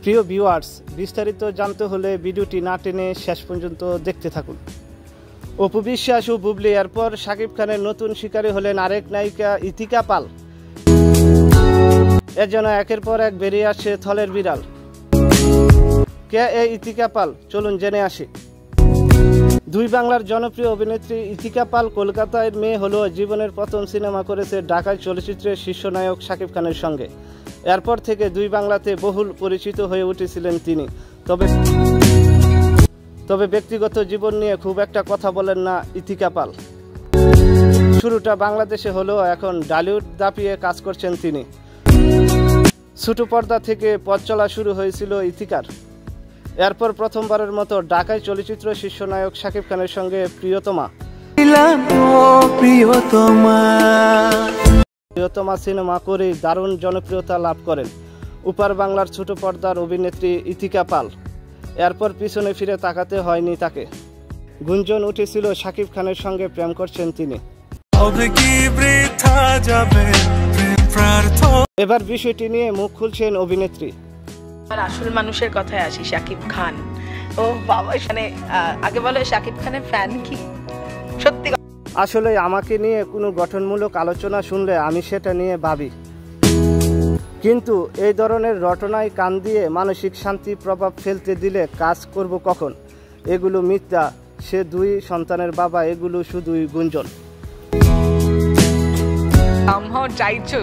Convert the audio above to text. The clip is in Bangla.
প্রিয় ভিউয়ার্স, বিস্তারিত জানতে হলে ভিডিওটি না টেনে শেষ পর্যন্ত দেখতে থাকুন। অপু বিশ্বাস ও বুবলি এরপর শাকিব খানের নতুন শিকারী হলেন আরেক নায়িকা ইতিকা পাল। এর জন্য একের পর এক বেরিয়ে আসছে থলের বিড়াল। কে এই ইতিকা পাল, চলুন জেনে আসি। দুই বাংলার জনপ্রিয় অভিনেত্রী ইতিকা পাল কলকাতার মেয়ে হলেও জীবনের প্রথম সিনেমা করেছে ঢাকায় চলচ্চিত্রের শীর্ষ নায়ক শাকিব খানের সঙ্গে। এরপর থেকে দুই বাংলাতে বহুল পরিচিত হয়ে উঠেছিলেন তিনি। তবে ব্যক্তিগত জীবন নিয়ে খুব একটা কথা বলেন না ইতিকা পাল। শুরুটা বাংলাদেশে হলেও এখন ঢালিউড দাপিয়ে কাজ করছেন তিনি। ছোট পর্দা থেকে পথ চলা শুরু হয়েছিল ইতিকার। এরপর প্রথমবারের মতো ঢাকায় চলচ্চিত্র শীর্ষ নায়ক শাকিব খানের সঙ্গে প্রিয়তমা সিনেমা করে দারুণ জনপ্রিয়তা লাভ করেন উপার বাংলার ছোট পর্দার অভিনেত্রী ইতিকা পাল। এরপর পিছনে ফিরে তাকাতে হয়নি তাকে। গুঞ্জন উঠেছিল শাকিব খানের সঙ্গে প্রেম করছেন তিনি। এবার বিষয়টি নিয়ে মুখ খুলছেন অভিনেত্রী। আসল মানুষের কথায় আসি, শাকিব খান ও বাবা, মানে আগে বলে শাকিব খানের ফ্যান কি সত্যি? আসলে আমাকে নিয়ে কোনো গঠনমূলক আলোচনা শুনলে আমি সেটা নিয়ে ভাবি, কিন্তু এই ধরনের রটনায় কান দিয়ে মানসিক শান্তি প্রভাব ফেলতে দিলে কাজ করব কখন? এগুলো মিথ্যা, সে দুই সন্তানের বাবা, এগুলো শুধুই গুঞ্জন। somehow tried to